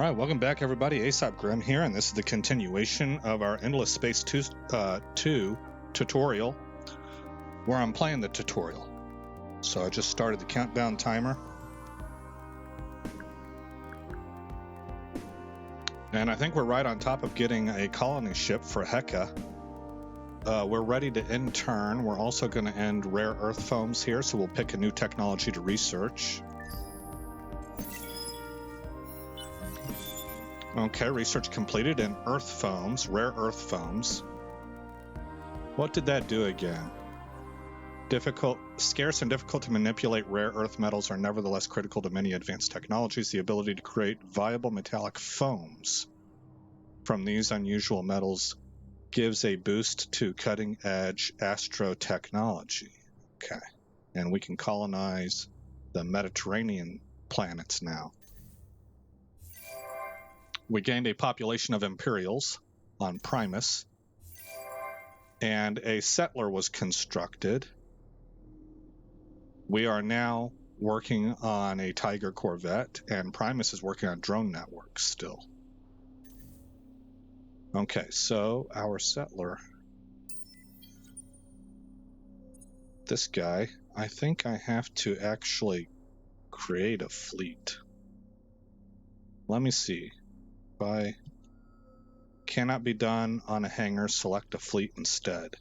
Alright, welcome back everybody. Aesop Grim here, and this is the continuation of our Endless Space 2 tutorial, where I'm playing the tutorial. So I just started the countdown timer. And I think we're right on top of getting a colony ship for Heka. We're ready to end turn. We're also going to end rare earth foams here, so we'll pick a new technology to research. Okay, research completed in earth foams, rare earth foams. What did that do again? Scarce and difficult to manipulate rare earth metals are nevertheless critical to many advanced technologies. The ability to create viable metallic foams from these unusual metals gives a boost to cutting-edge astro technology. Okay, and we can colonize the Mediterranean planets now. We gained a population of Imperials on Primus, and a settler was constructed. We are now working on a Tiger corvette, and Primus is working on drone networks still. Okay, so our settler, this guy, I think I have to actually create a fleet. Let me see. By cannot be done on a hangar, select a fleet instead.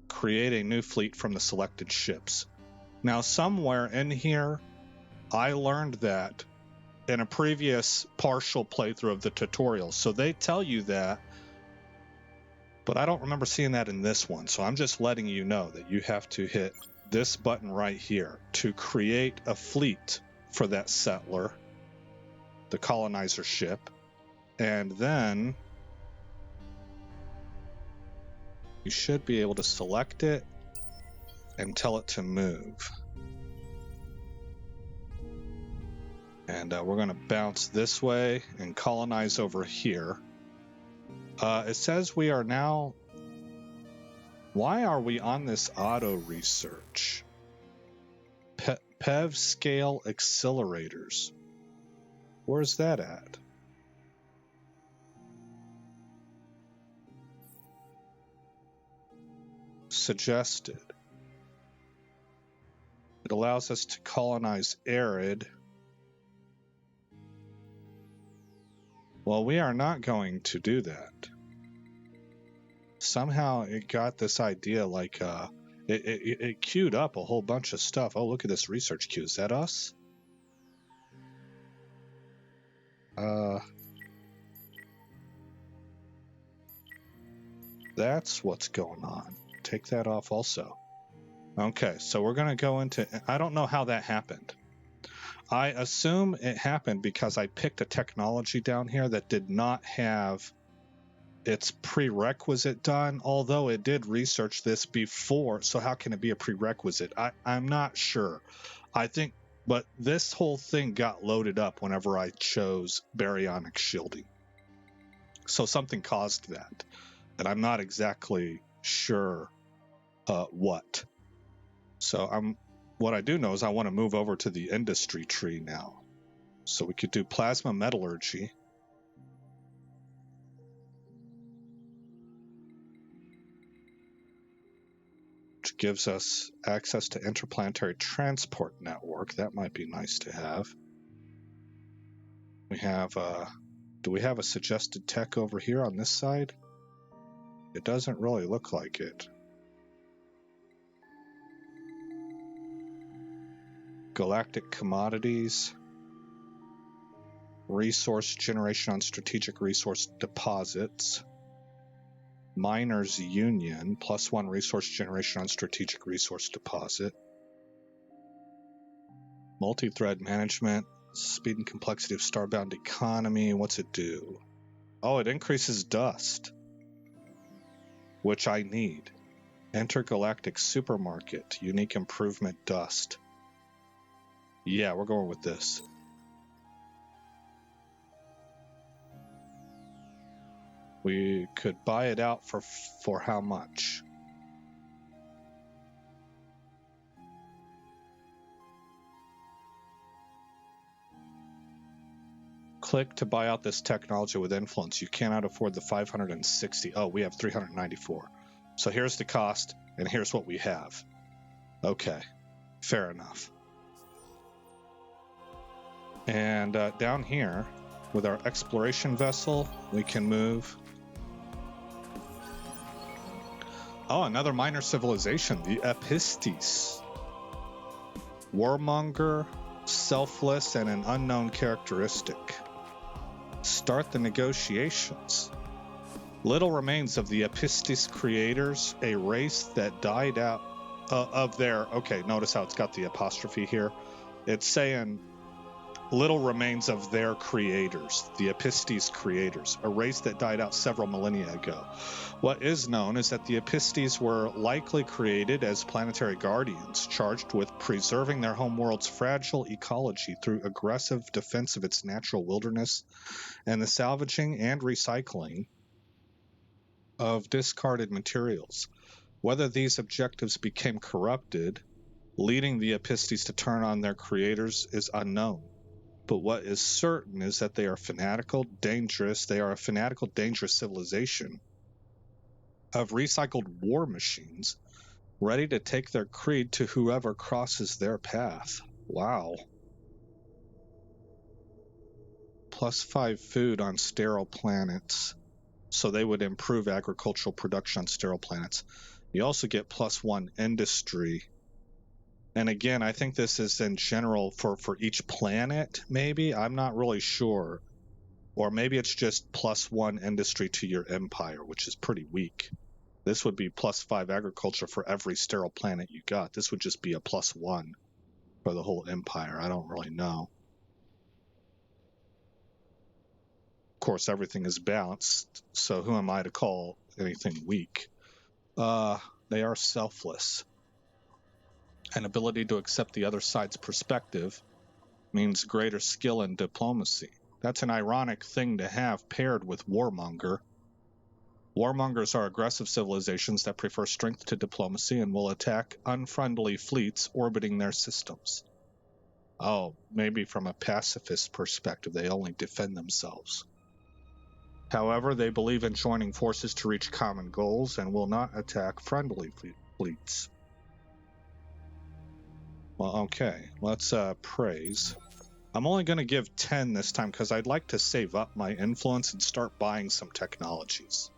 Create a new fleet from the selected ships. Now somewhere in here I learned that in a previous partial playthrough of the tutorial, so they tell you that, but I don't remember seeing that in this one, so I'm just letting you know that you have to hit this button right here to create a fleet for that settler, the colonizer ship, and then you should be able to select it and tell it to move. And we're going to bounce this way and colonize over here. It says we are now... Why are we on this auto research? PEV scale accelerators. Where's that at? Suggested. It allows us to colonize arid. Well, we are not going to do that. Somehow it got this idea like it queued up a whole bunch of stuff. Oh, look at this research queue. Is that us? That's what's going on. Take that off also. Okay, so we're going to go into... I don't know how that happened. I assume it happened because I picked a technology down here that did not have its prerequisite done, although it did research this before, so how can it be a prerequisite? I'm not sure. I think... But this whole thing got loaded up whenever I chose baryonic shielding. So something caused that. And I'm not exactly sure what. So what I do know is I want to move over to the industry tree now. So we could do plasma metallurgy. Which gives us access to interplanetary transport network. That might be nice to have. We have, do we have a suggested tech over here on this side? It doesn't really look like it. Galactic commodities. Resource generation on strategic resource deposits. Miners Union, +1 resource generation on strategic resource deposit. Multi-thread management, speed and complexity of starbound economy. What's it do? Oh, it increases dust, which I need. Intergalactic supermarket, unique improvement dust. Yeah, we're going with this. We could buy it out for how much? Click to buy out this technology with influence. You cannot afford the 560. Oh, we have 394. So here's the cost, and here's what we have. Okay, fair enough. And down here, with our exploration vessel, we can move. Oh, another minor civilization, the Epistes. Warmonger, selfless, and an unknown characteristic. Start the negotiations. Little remains of the Epistes creators, a race that died out of their... Okay, notice how it's got the apostrophe here. It's saying little remains of their creators, the Epistes creators, a race that died out several millennia ago. What is known is that the Epistes were likely created as planetary guardians, charged with preserving their homeworld's fragile ecology through aggressive defense of its natural wilderness and the salvaging and recycling of discarded materials. Whether these objectives became corrupted, leading the Epistes to turn on their creators, is unknown. But what is certain is that they are fanatical, dangerous. They are a fanatical, dangerous civilization of recycled war machines, ready to take their creed to whoever crosses their path. Wow. +5 food on sterile planets. So they would improve agricultural production on sterile planets. You also get +1 industry. And again, I think this is in general for each planet, maybe. I'm not really sure. Or maybe it's just +1 industry to your empire, which is pretty weak. This would be +5 agriculture for every sterile planet you got. This would just be a +1 for the whole empire. I don't really know. Of course, everything is balanced, so who am I to call anything weak? They are selfless. An ability to accept the other side's perspective means greater skill in diplomacy. That's an ironic thing to have paired with Warmonger. Warmongers are aggressive civilizations that prefer strength to diplomacy and will attack unfriendly fleets orbiting their systems. Oh, maybe from a pacifist perspective, they only defend themselves. However, they believe in joining forces to reach common goals and will not attack friendly fleets. Well, okay, let's praise. I'm only going to give 10 this time because I'd like to save up my influence and start buying some technologies.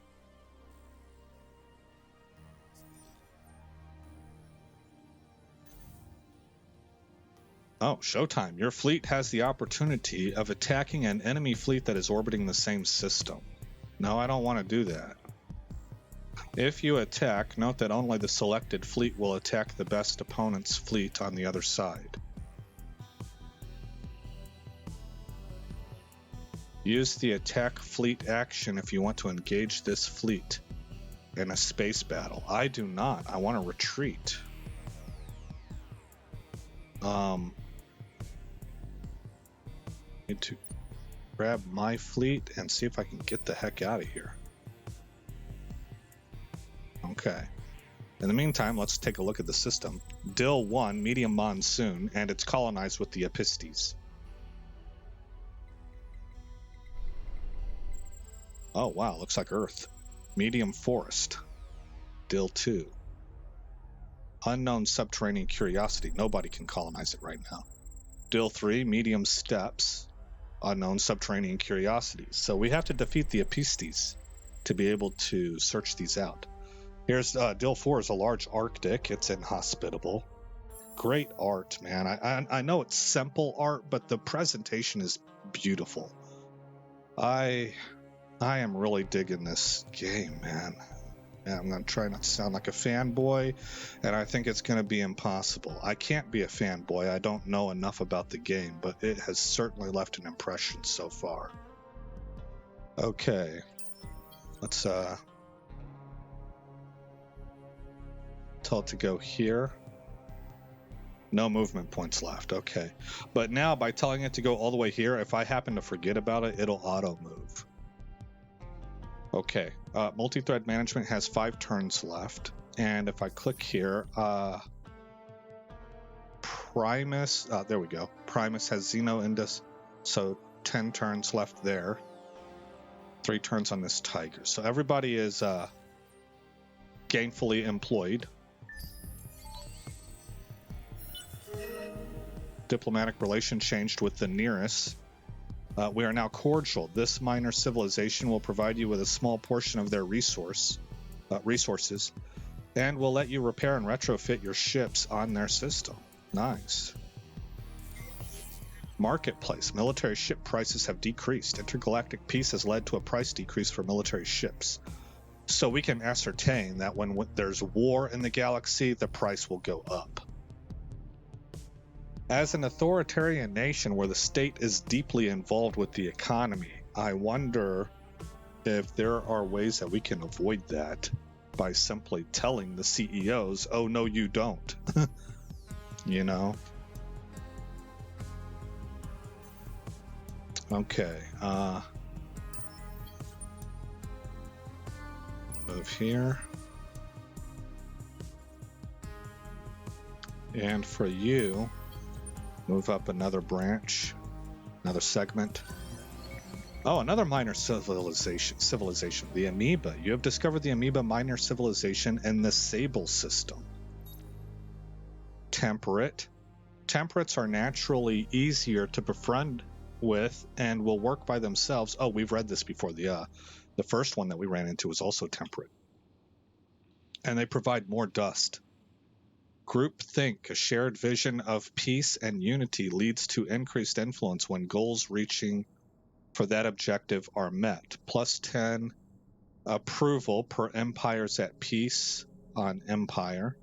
Oh, showtime. Your fleet has the opportunity of attacking an enemy fleet that is orbiting the same system. No, I don't want to do that. If you attack, note that only the selected fleet will attack the best opponent's fleet on the other side. Use the attack fleet action if you want to engage this fleet in a space battle. I do not. I want to retreat. Need to grab my fleet and see if I can get the heck out of here. Okay. In the meantime, let's take a look at the system. Dill 1, medium monsoon, and it's colonized with the Epistes. Oh, wow, looks like Earth. Medium forest. Dill 2. Unknown subterranean curiosity. Nobody can colonize it right now. Dill 3, medium steppes. Unknown subterranean curiosities. So we have to defeat the Epistes to be able to search these out. Here's Dill 4 is a large Arctic. It's inhospitable. Great art, man. I know it's simple art, but the presentation is beautiful. I am really digging this game, man. And I'm going to try not to sound like a fanboy, and I think it's going to be impossible. I can't be a fanboy. I don't know enough about the game, but it has certainly left an impression so far. Okay. Let's tell it to go here. No movement points left. Okay. But now by telling it to go all the way here, if I happen to forget about it, it'll auto move. Okay. Multi-thread management has 5 turns left. And if I click here, Primus, there we go. Primus has Xeno Indus. So 10 turns left there. 3 turns on this tiger. So everybody is gainfully employed. Diplomatic relation changed with the nearest. We are now cordial. This minor civilization will provide you with a small portion of their resources, and will let you repair and retrofit your ships on their system. Nice. Marketplace. Military ship prices have decreased. Intergalactic peace has led to a price decrease for military ships. So we can ascertain that when there's war in the galaxy, the price will go up. As an authoritarian nation where the state is deeply involved with the economy, I wonder if there are ways that we can avoid that by simply telling the CEOs, oh, no, you don't. You know? Okay. Move here. And for you, move up another branch, another segment. Oh, another minor civilization, the Amoeba. You have discovered the Amoeba minor civilization in the Sable system. Temperate. Temperates are naturally easier to befriend with and will work by themselves. Oh, we've read this before. The first one that we ran into was also temperate. And they provide more dust. Groupthink, a shared vision of peace and unity, leads to increased influence when goals reaching for that objective are met. Plus 10 approval per empires at peace on Empire.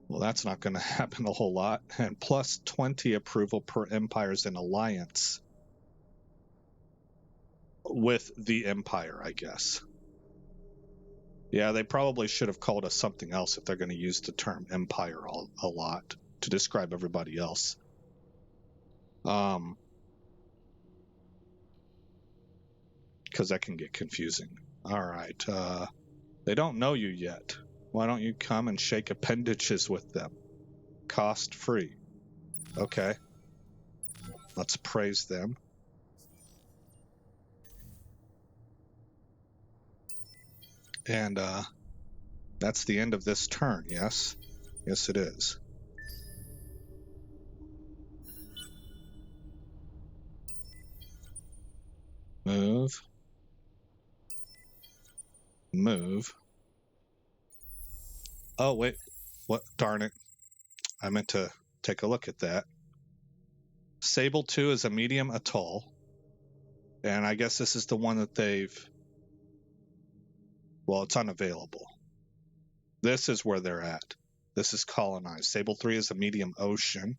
Well, that's not going to happen a whole lot. And plus 20 approval per empires in alliance with the Empire, I guess. Yeah, they probably should have called us something else if they're going to use the term empire a lot to describe everybody else. Because that can get confusing. All right. They don't know you yet. Why don't you come and shake appendages with them? Cost free. Okay. Let's praise them. And that's the end of this turn, yes? Yes, it is. Move. Move. Oh, wait. What? Darn it. I meant to take a look at that. Sable 2 is a medium atoll. And I guess this is the one that they've... Well, it's unavailable. This is where they're at. This is colonized. Sable 3 is a medium ocean.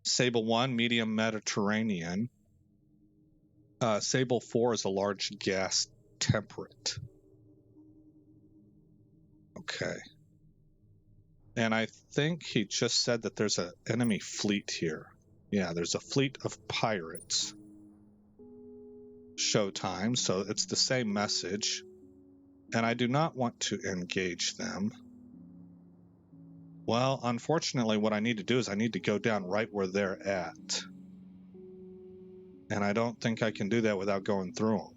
Sable 1, medium Mediterranean. Sable 4 is a large gas temperate. Okay. And I think he just said that there's an enemy fleet here. Yeah, there's a fleet of pirates. Showtime, so it's the same message. And I do not want to engage them. Well, unfortunately, what I need to do is I need to go down right where they're at. And I don't think I can do that without going through them.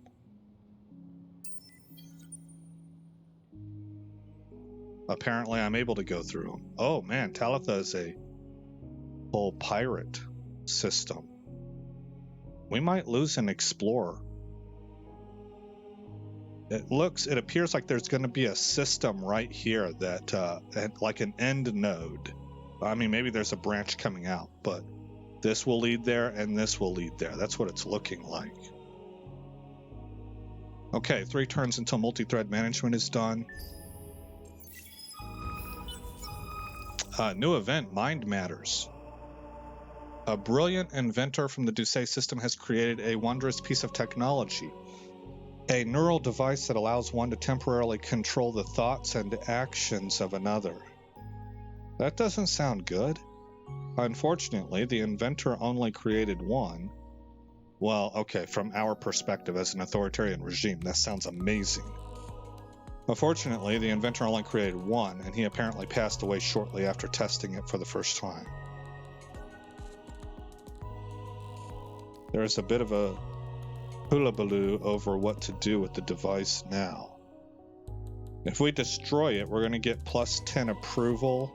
Apparently, I'm able to go through them. Oh, man, Talitha is a whole pirate system. We might lose an explorer. It appears like there's going to be a system right here that, like an end node. I mean, maybe there's a branch coming out, but this will lead there and this will lead there. That's what it's looking like. Okay, 3 turns until multi-thread management is done. New event, Mind Matters. A brilliant inventor from the Doucet system has created a wondrous piece of technology. A neural device that allows one to temporarily control the thoughts and actions of another. That doesn't sound good. Unfortunately, the inventor only created one. Well, okay, from our perspective as an authoritarian regime, that sounds amazing. Unfortunately, the inventor only created one, and he apparently passed away shortly after testing it for the first time. There's a bit of a hullabaloo over what to do with the device now. If we destroy it, we're going to get plus 10 approval.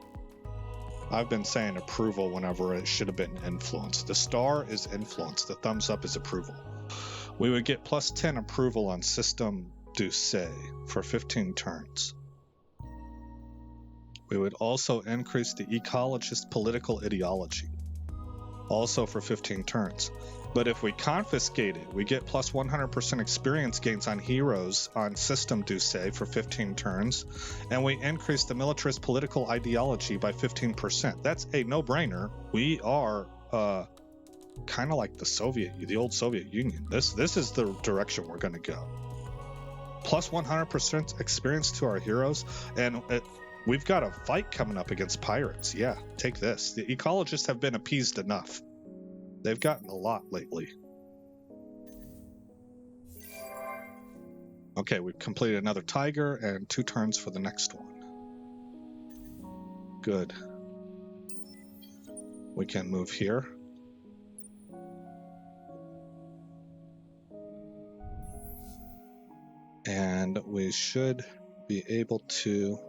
I've been saying approval whenever it should have been influence. The star is influence. The thumbs up is approval. We would get plus 10 approval on System Douce for 15 turns. We would also increase the ecologist political ideology, also for 15 turns. But if we confiscate it, we get plus 100% experience gains on heroes on System Douce for 15 turns, and we increase the militarist political ideology by 15%. That's a no-brainer. We are kind of like the old Soviet Union. This is the direction we're going to go. Plus 100% experience to our heroes, and we've got a fight coming up against pirates. Yeah, take this. The ecologists have been appeased enough. They've gotten a lot lately. Okay, we've completed another tiger and 2 turns for the next one. Good. We can move here. And we should be able to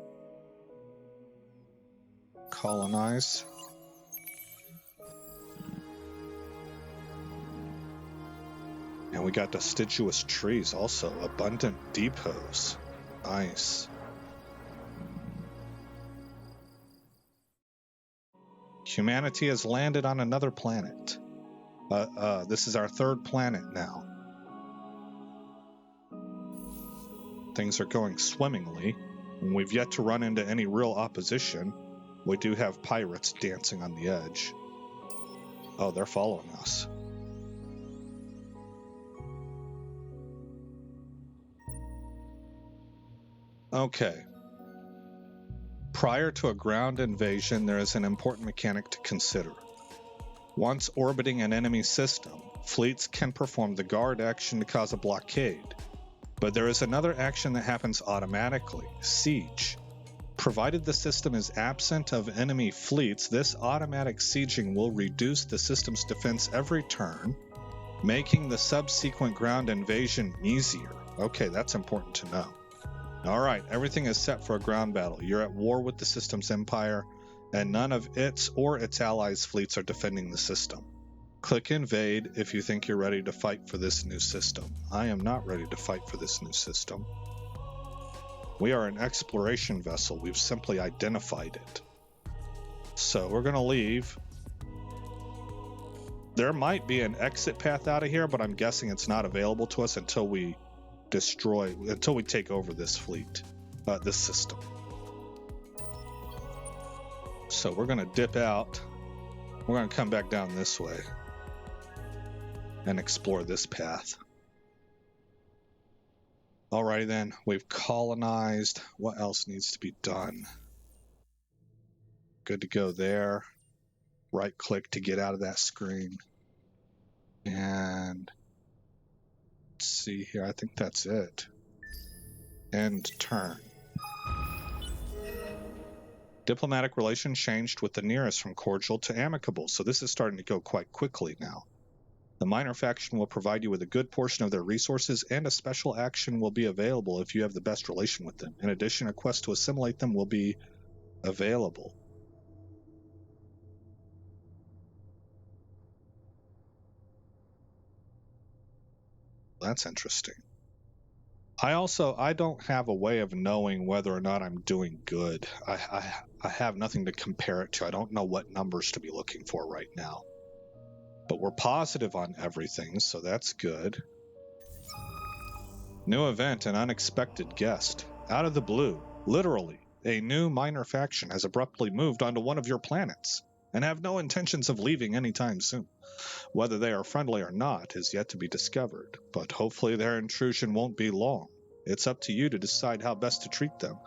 colonize. And we got deciduous trees also. Abundant depots. Nice. Humanity has landed on another planet. This is our 3rd planet now. Things are going swimmingly. And we've yet to run into any real opposition. We do have pirates dancing on the edge. Oh, they're following us. Okay. Prior to a ground invasion, there is an important mechanic to consider. Once orbiting an enemy system, fleets can perform the guard action to cause a blockade. But there is another action that happens automatically, siege. Provided the system is absent of enemy fleets, this automatic sieging will reduce the system's defense every turn, making the subsequent ground invasion easier. Okay, that's important to know. Alright, everything is set for a ground battle. You're at war with the system's empire, and none of its or its allies' fleets are defending the system. Click invade if you think you're ready to fight for this new system. I am not ready to fight for this new system. We are an exploration vessel. We've simply identified it. So we're going to leave. There might be an exit path out of here, but I'm guessing it's not available to us until we take over this fleet, this system. So we're going to dip out. We're going to come back down this way and explore this path. Alrighty then, we've colonized. What else needs to be done? Good to go there. Right click to get out of that screen. And let's see here, I think that's it. End turn. Diplomatic relations changed with the nearest from cordial to amicable, so this is starting to go quite quickly now. The minor faction will provide you with a good portion of their resources, and a special action will be available if you have the best relation with them. In addition, a quest to assimilate them will be available. That's interesting. I don't have a way of knowing whether or not I'm doing good. I have nothing to compare it to. I don't know what numbers to be looking for right now. But we're positive on everything, so that's good. New event, an unexpected guest. Out of the blue, literally, a new minor faction has abruptly moved onto one of your planets, and have no intentions of leaving anytime soon. Whether they are friendly or not is yet to be discovered, but hopefully their intrusion won't be long. It's up to you to decide how best to treat them.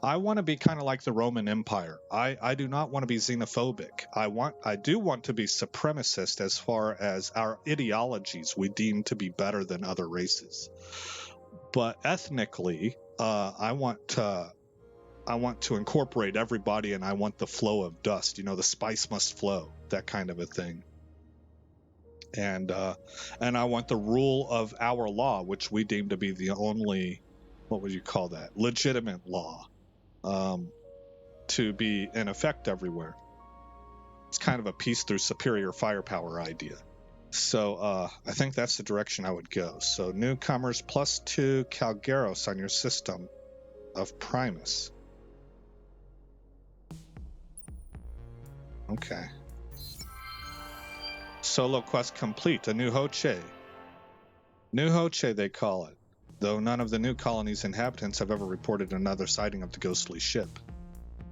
I want to be kind of like the Roman Empire. I do not want to be xenophobic. I do want to be supremacist as far as our ideologies we deem to be better than other races. But ethnically, I want to incorporate everybody, and I want the flow of dust. You know, the spice must flow, that kind of a thing. And I want the rule of our law, which we deem to be the only, what would you call that, legitimate law, to be in effect everywhere. It's kind of a peace through superior firepower idea. So I think that's the direction I would go. So newcomers +2 Calgaros on your system of Primus. Okay. Solo quest complete. A new Hoche. New Hoche, they call it, though none of the new colony's inhabitants have ever reported another sighting of the ghostly ship.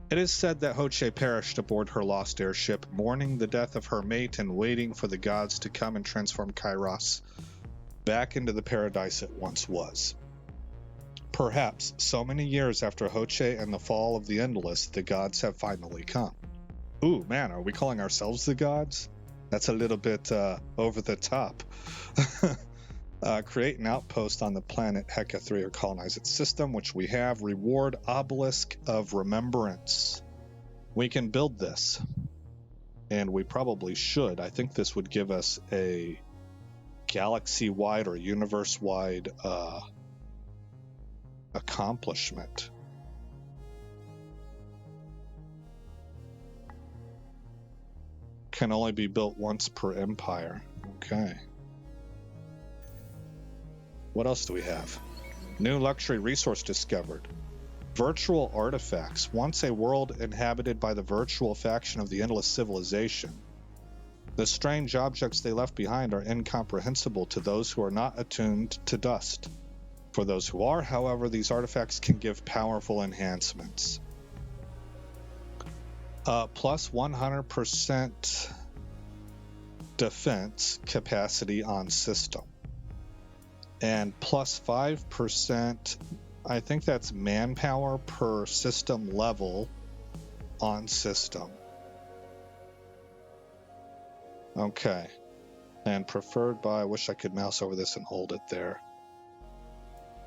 It is said that Hoche perished aboard her lost airship, mourning the death of her mate and waiting for the gods to come and transform Kairos back into the paradise it once was. Perhaps, so many years after Hoche and the fall of the Endless, the gods have finally come. Ooh, man, are we calling ourselves the gods? That's a little bit over the top. Create an outpost on the planet Heka 3 or colonize its system, which we have. Reward Obelisk of Remembrance. We can build this. And we probably should. I think this would give us a galaxy-wide or universe-wide accomplishment. Can only be built once per empire. Okay. What else do we have? New luxury resource discovered. Virtual artifacts. Once a world inhabited by the virtual faction of the Endless Civilization. The strange objects they left behind are incomprehensible to those who are not attuned to dust. For those who are, however, these artifacts can give powerful enhancements. Plus 100% defense capacity on system. And plus 5%, I think that's manpower per system level on system. Okay. And preferred by, I wish I could mouse over this and hold it there.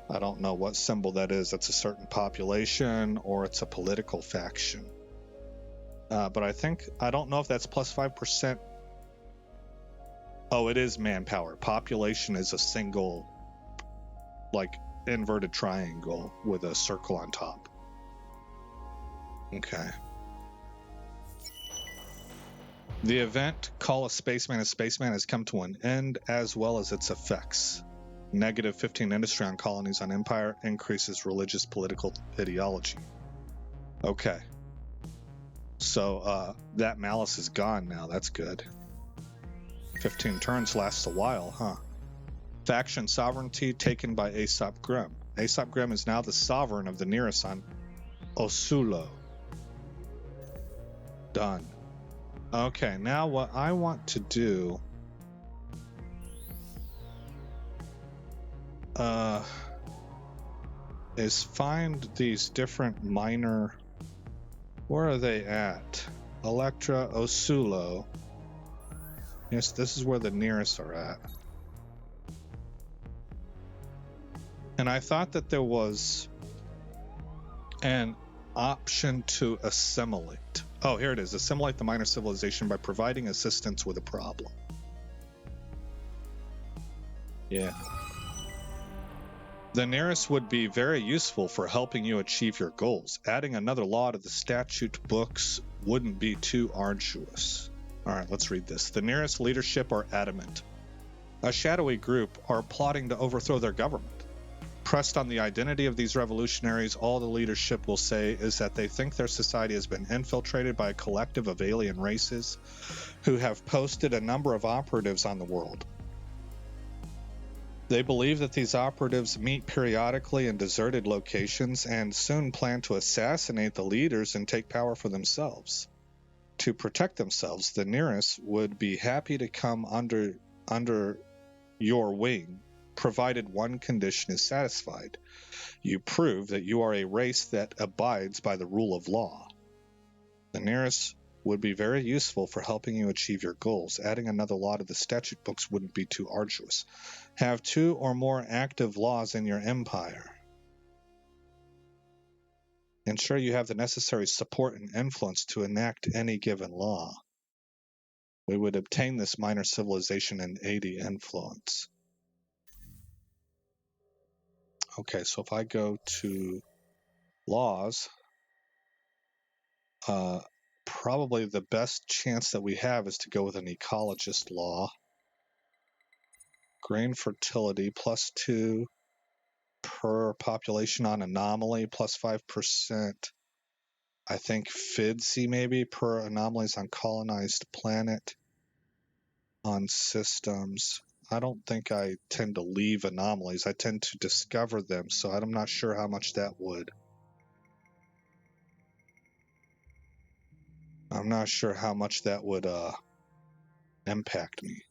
I don't know what symbol that is. That's a certain population or it's a political faction. But I don't know if that's plus 5%. Oh, it is manpower. Population is a single, like, inverted triangle with a circle on top. Okay. The event, Call a Spaceman has come to an end, as well as its effects. Negative 15 industry on colonies on Empire, increases religious political ideology. Okay. So that malice is gone now. That's good. 15 turns lasts a while, huh? Faction sovereignty taken by Aesop Grimm. Aesop Grimm is now the sovereign of the Nearest on Osulo. Done. Okay, now what I want to do is find these different minor... Where are they at? Electra, Osulo. Yes, this is where the Nearest are at. And I thought that there was an option to assimilate. Oh, here it is. Assimilate the minor civilization by providing assistance with a problem. Yeah. The Nearest would be very useful for helping you achieve your goals. Adding another law to the statute books wouldn't be too arduous. All right, let's read this. The Nearest leadership are adamant. A shadowy group are plotting to overthrow their government. Pressed on the identity of these revolutionaries, all the leadership will say is that they think their society has been infiltrated by a collective of alien races who have posted a number of operatives on the world. They believe that these operatives meet periodically in deserted locations and soon plan to assassinate the leaders and take power for themselves. To protect themselves, the Nearest would be happy to come under your wing, provided one condition is satisfied. You prove that you are a race that abides by the rule of law. The Nearest would be very useful for helping you achieve your goals. Adding another law to the statute books wouldn't be too arduous. Have 2 or more active laws in your empire. Ensure you have the necessary support and influence to enact any given law. we would obtain this minor civilization and 80 influence. Okay, so if I go to laws, probably the best chance that we have is to go with an ecologist law. Grain fertility +2 per population on anomaly, +5%. I think FIDC maybe per anomalies on colonized planet. On systems, I don't think I tend to leave anomalies. I tend to discover them, so I'm not sure how much that would. I'm not sure how much that would impact me.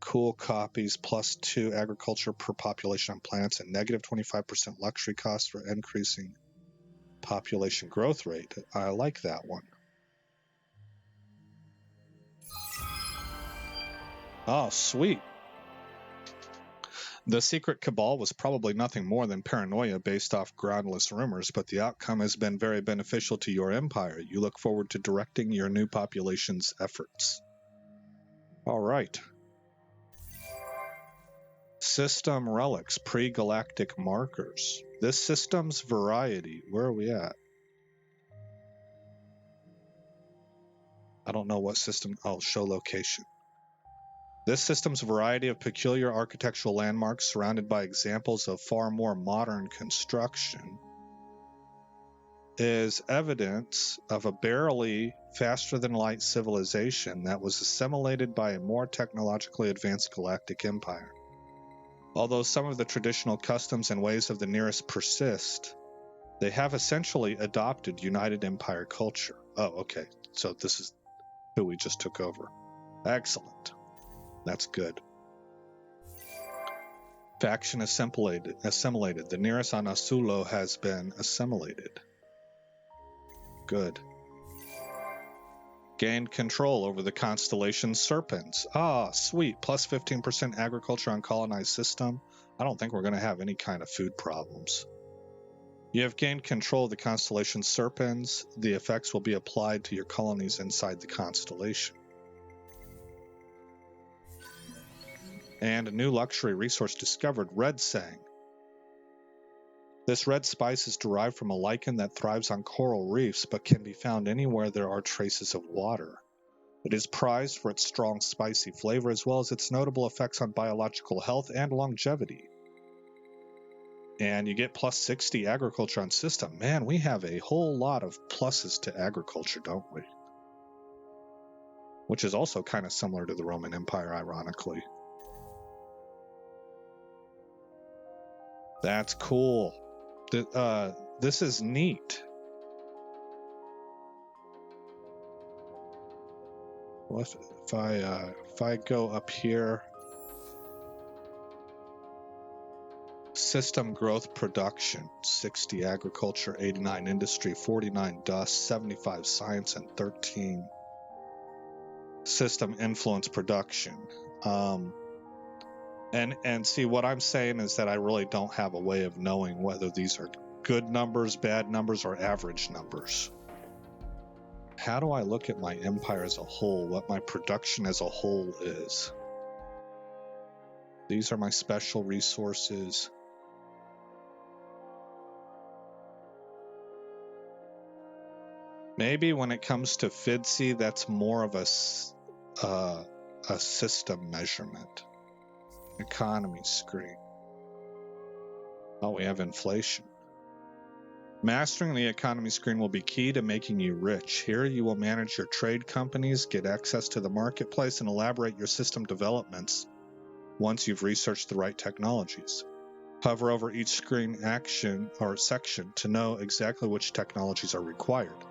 Cool copies +2 agriculture per population on planets and -25% luxury cost for increasing population growth rate. I like that one. Oh, sweet. The secret Cabal was probably nothing more than paranoia based off groundless rumors, but the outcome has been very beneficial to your empire. You look forward to directing your new population's efforts. All right. System relics, pre-galactic markers. This system's variety, where are we at? I don't know what system. Oh, show location. This system's variety of peculiar architectural landmarks surrounded by examples of far more modern construction is evidence of a barely faster-than-light civilization that was assimilated by a more technologically advanced galactic empire. Although some of the traditional customs and ways of the nearest persist, they have essentially adopted United Empire culture. Oh, okay. So this is who we just took over. Excellent. That's good. Faction assimilated. The nearest on Asulo has been assimilated. Good. Gained control over the constellation Serpents. Ah, sweet. +15% agriculture on colonized system. I don't think we're going to have any kind of food problems. You have gained control of the constellation Serpents. The effects will be applied to your colonies inside the constellation. And a new luxury resource discovered, red sang. This red spice is derived from a lichen that thrives on coral reefs but can be found anywhere there are traces of water. It is prized for its strong spicy flavor as well as its notable effects on biological health and longevity. And you get +60 agriculture on system. Man, we have a whole lot of pluses to agriculture, don't we? Which is also kind of similar to the Roman Empire, ironically. That's cool. This is neat. What if I go up here? System growth production, 60 agriculture, 89 industry, 49 dust, 75 science, and 13 system influence production. And see, what I'm saying is that I really don't have a way of knowing whether these are good numbers, bad numbers, or average numbers. How do I look at my empire as a whole, what my production as a whole is? These are my special resources. Maybe when it comes to FIDC, that's more of a system measurement. Economy screen. Oh, we have inflation. Mastering the economy screen will be key to making you rich. Here you will manage your trade companies, get access to the marketplace, and elaborate your system developments once you've researched the right technologies. Hover over each screen action or section to know exactly which technologies are required.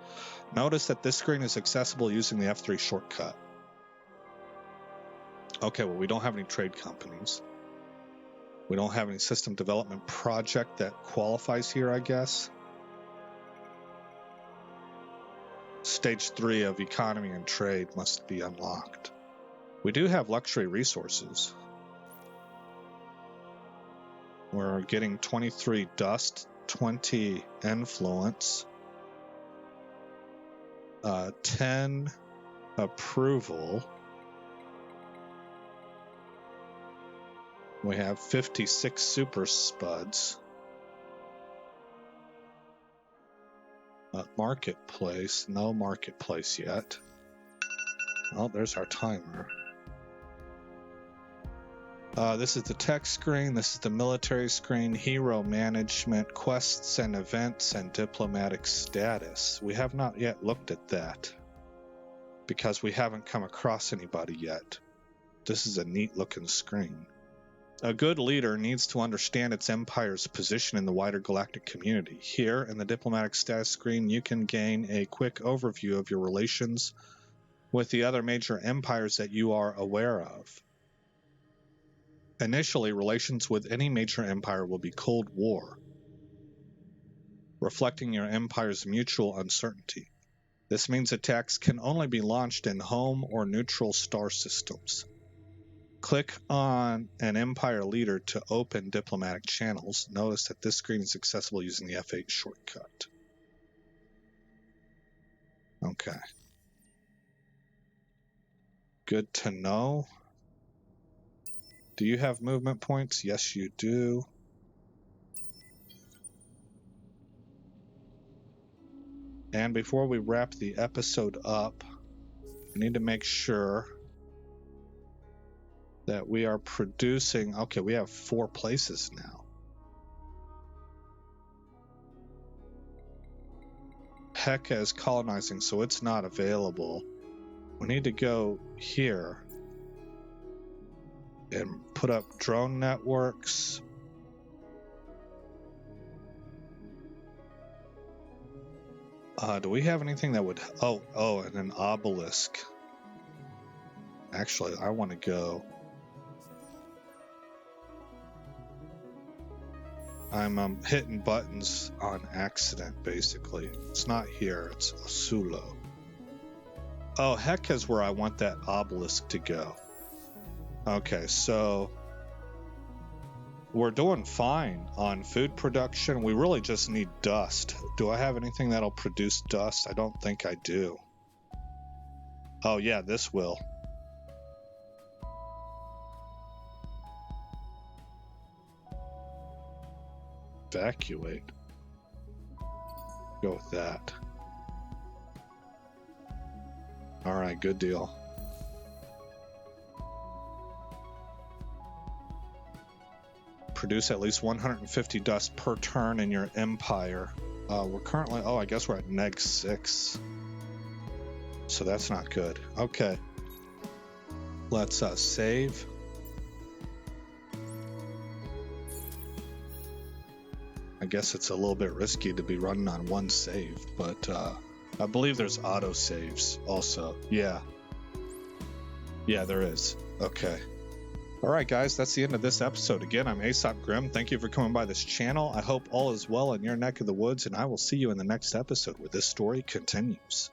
Notice that this screen is accessible using the F3 shortcut. Okay, well, we don't have any trade companies. We don't have any system development project that qualifies here, I guess. Stage 3 of economy and trade must be unlocked. We do have luxury resources. We're getting 23 dust, 20 influence, 10 approval. We have 56 super spuds. Marketplace, no marketplace yet. Oh, there's our timer. This is the tech screen, this is the military screen, hero management, quests and events, and diplomatic status. We have not yet looked at that because we haven't come across anybody yet. This is a neat looking screen. A good leader needs to understand its empire's position in the wider galactic community. Here, in the diplomatic status screen, you can gain a quick overview of your relations with the other major empires that you are aware of. Initially, relations with any major empire will be Cold War, reflecting your empire's mutual uncertainty. This means attacks can only be launched in home or neutral star systems. Click on an empire leader to open diplomatic channels. Notice that this screen is accessible using the F8 shortcut. Okay. Good to know. Do you have movement points? Yes, you do. And before we wrap the episode up, we need to make sure that we are producing. Okay, we have 4 places now. Heka is colonizing, so it's not available. We need to go here and put up drone networks. Do we have anything that would... Oh, and an obelisk. Actually, I want to go... I'm hitting buttons on accident, basically. It's not here, it's Asulo. Oh, heck is where I want that obelisk to go. Okay, so... we're doing fine on food production. We really just need dust. Do I have anything that'll produce dust? I don't think I do. Oh yeah, this will. Evacuate. Go with that. Alright, good deal. Produce at least 150 dust per turn in your empire. We're currently... oh, I guess we're at -6. So that's not good. Okay. Let's save. I guess it's a little bit risky to be running on one save, but I believe there's auto saves also. Yeah, there is. Okay. Alright guys, that's the end of this episode. Again, I'm Aesop Grimm. Thank you for coming by this channel. I hope all is well in your neck of the woods, and I will see you in the next episode where this story continues.